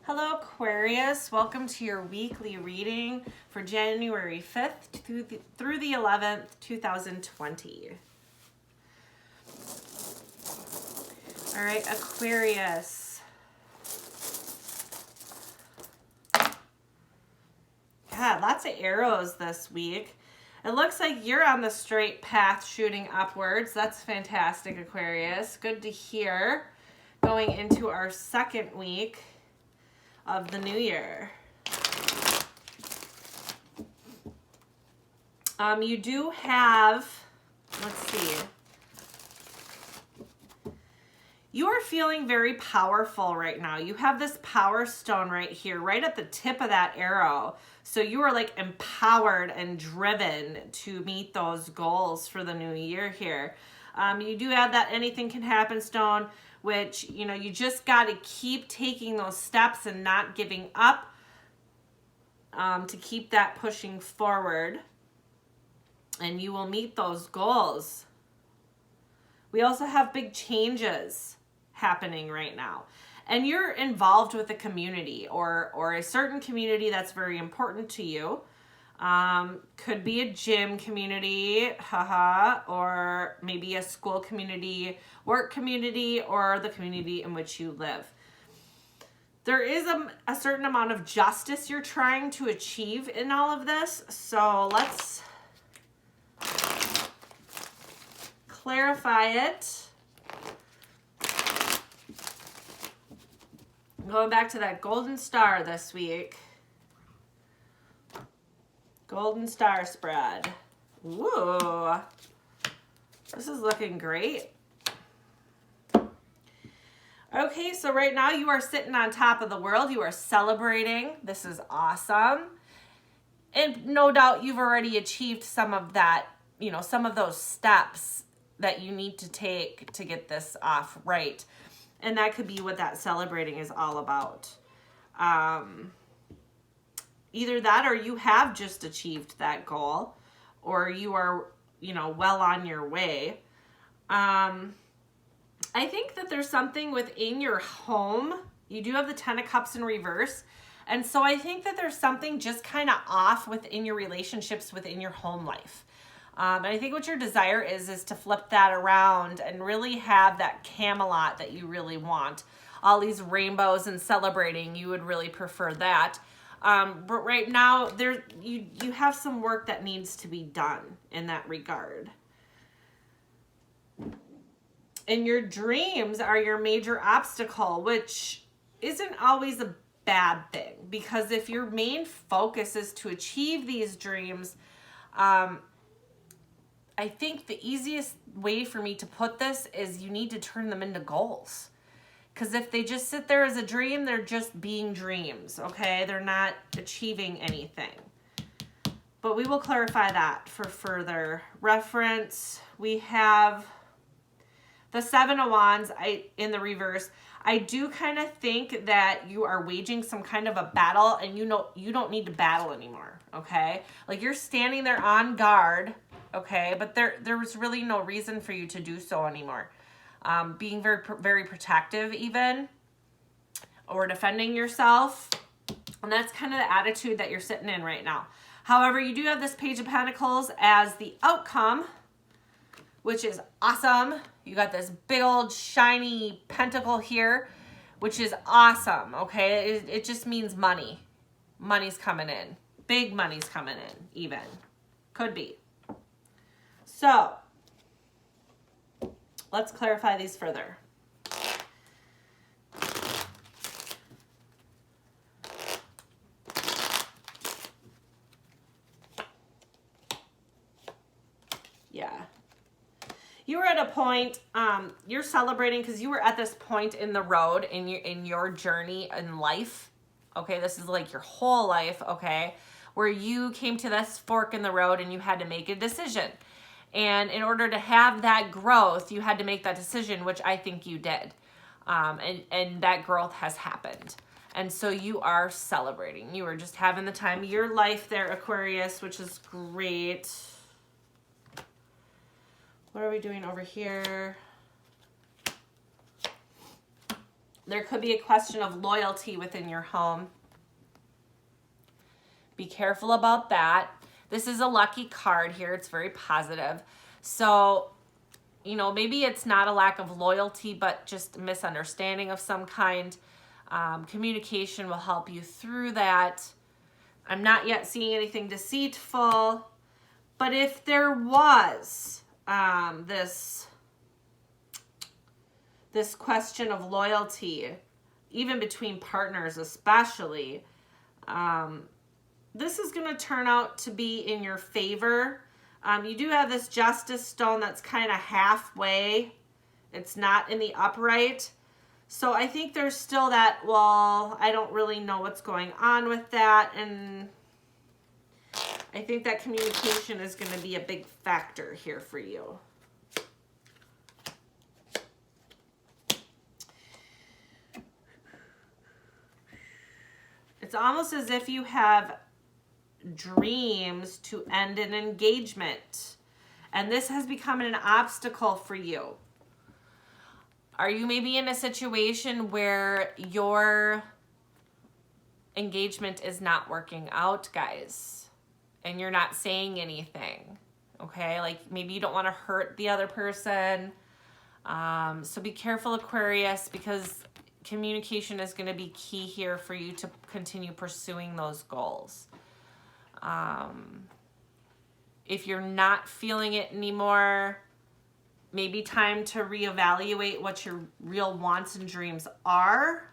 Hello Aquarius, welcome to your weekly reading for January 5th through the 11th, 2020. All right, Aquarius. God, lots of arrows this week. It looks like you're on the straight path shooting upwards. That's fantastic, Aquarius. Good to hear. Going into our second week of the new year. You do have, let's see. You are feeling very powerful right now. You have this power stone right here, right at the tip of that arrow. So you are like empowered and driven to meet those goals for the new year here. You do have that anything can happen stone, which, you know, you just got to keep taking those steps and not giving up to keep that pushing forward. And you will meet those goals. We also have big changes happening right now. And you're involved with a community or a certain community that's very important to you. Could be a gym community, or maybe a school community, work community, or the community in which you live. There is a certain amount of justice you're trying to achieve in all of this. So let's clarify it. Going back to that golden star this week. Golden star spread. Ooh. This is looking great. Okay, so right now you are sitting on top of the world. You are celebrating. This is awesome. And no doubt you've already achieved some of that, you know, some of those steps that you need to take to get this off right. And that could be what that celebrating is all about. Either that or you have just achieved that goal, or you are, you know, well on your way. I think that there's something within your home. You do have the 10 of Cups in reverse. And so I think that there's something just kind of off within your relationships within your home life. And I think what your desire is to flip that around and really have that Camelot that you really want. All these rainbows and celebrating, you would really prefer that. But right now, you have some work that needs to be done in that regard. And your dreams are your major obstacle, which isn't always a bad thing. Because if your main focus is to achieve these dreams, I think the easiest way for me to put this is you need to turn them into goals. Because if they just sit there as a dream, they're just being dreams, okay? They're not achieving anything. But we will clarify that for further reference. We have the 7 of Wands in the reverse. I do kind of think that you are waging some kind of a battle, and you don't need to battle anymore, okay? Like you're standing there on guard, okay? But there was really no reason for you to do so anymore. Being very, very protective even, or defending yourself. And that's kind of the attitude that you're sitting in right now. However, you do have this Page of Pentacles as the outcome, which is awesome. You got this big old shiny pentacle here, which is awesome, okay? It just means money. Money's coming in. Big money's coming in, even. Could be. So, let's clarify these further. Yeah. You were at a point, you're celebrating because you were at this point in the road in your journey in life. Okay, this is like your whole life, okay, where you came to this fork in the road and you had to make a decision. And in order to have that growth, you had to make that decision, which I think you did. And that growth has happened. And so you are celebrating. You are just having the time of your life there, Aquarius, which is great. What are we doing over here? There could be a question of loyalty within your home. Be careful about that. This is a lucky card here. It's very positive. So, you know, maybe it's not a lack of loyalty, but just misunderstanding of some kind. Communication will help you through that. I'm not yet seeing anything deceitful, but if there was this question of loyalty, even between partners especially, this is going to turn out to be in your favor. You do have this Justice stone that's kind of halfway. It's not in the upright. So I think there's still that, well, I don't really know what's going on with that. And I think that communication is going to be a big factor here for you. It's almost as if you have dreams to end an engagement, and this has become an obstacle for you. Are you maybe in a situation where your engagement is not working out, guys, and you're not saying anything? Okay, like maybe you don't want to hurt the other person. So be careful, Aquarius, because communication is going to be key here for you to continue pursuing those goals. If you're not feeling it anymore, maybe time to reevaluate what your real wants and dreams are,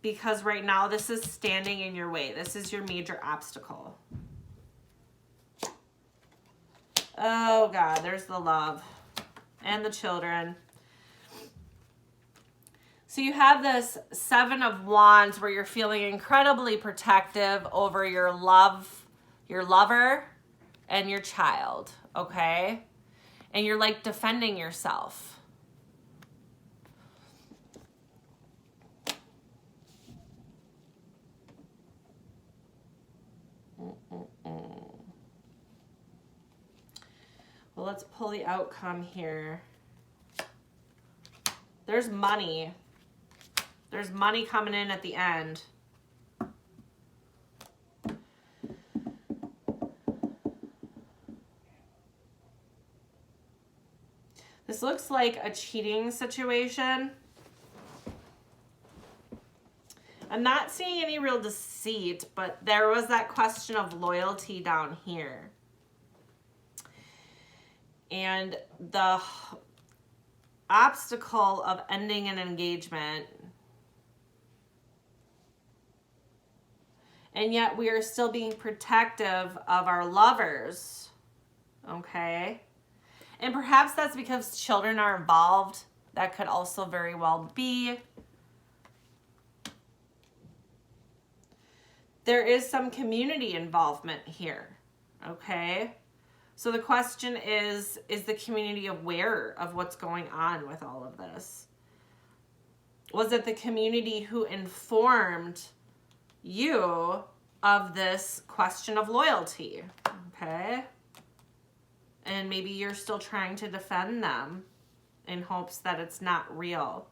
because right now this is standing in your way. This is your major obstacle. Oh God, there's the love and the children. So you have this Seven of Wands where you're feeling incredibly protective over your lover, and your child, okay? And you're like defending yourself. Well, let's pull the outcome here. There's money. There's money coming in at the end. This looks like a cheating situation. I'm not seeing any real deceit, but there was that question of loyalty down here. And the obstacle of ending an engagement. And yet we are still being protective of our lovers, okay? And perhaps that's because children are involved. That could also very well be. There is some community involvement here, okay? So the question is the community aware of what's going on with all of this? Was it the community who informed you of this question of loyalty, okay? And maybe you're still trying to defend them in hopes that it's not real.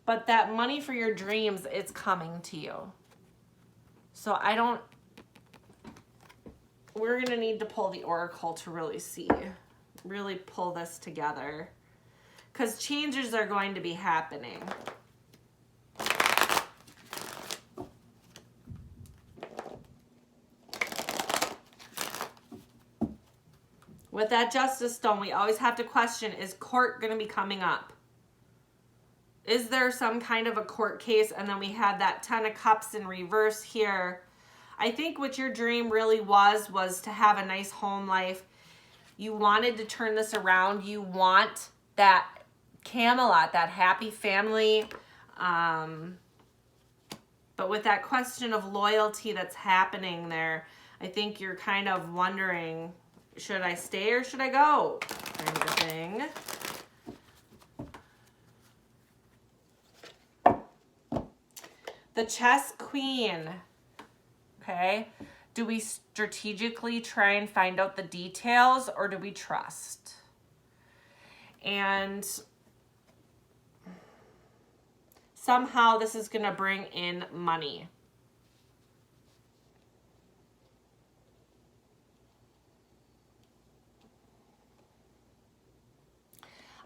But that money for your dreams is coming to you. So we're going to need to pull the oracle to really pull this together. Because changes are going to be happening. With that Justice stone, we always have to question, is court going to be coming up? Is there some kind of a court case? And then we had that Ten of Cups in reverse here. I think what your dream really was to have a nice home life. You wanted to turn this around. You want that Camelot, that happy family. But with that question of loyalty that's happening there, I think you're kind of wondering, should I stay or should I go? Kind of thing. The Chess Queen. Okay. Do we strategically try and find out the details, or do we trust? And somehow this is going to bring in money.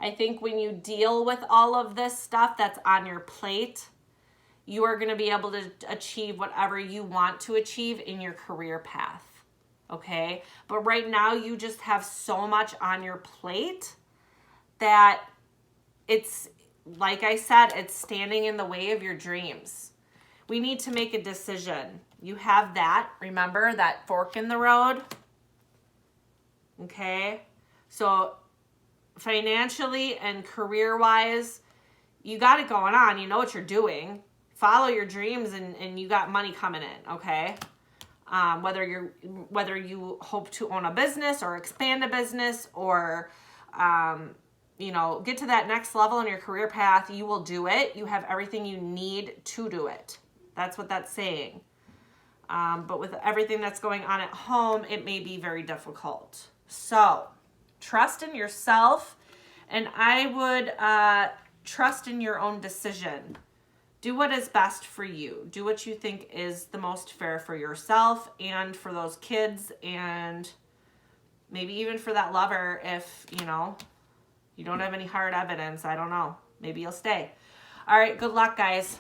I think when you deal with all of this stuff that's on your plate, you are going to be able to achieve whatever you want to achieve in your career path. Okay? But right now you just have so much on your plate that it's, like I said, it's standing in the way of your dreams. We need to make a decision. You have that, remember, that fork in the road. Okay? So financially and career-wise, you got it going on. You know what you're doing. Follow your dreams, and you got money coming in, okay? Whether you hope to own a business or expand a business or, get to that next level in your career path, you will do it. You have everything you need to do it. That's what that's saying. But with everything that's going on at home, it may be very difficult. So trust in yourself, and I would trust in your own decision. Do what is best for you. Do what you think is the most fair for yourself and for those kids, and maybe even for that lover if, you don't have any hard evidence. I don't know. Maybe you'll stay. All right, good luck, guys.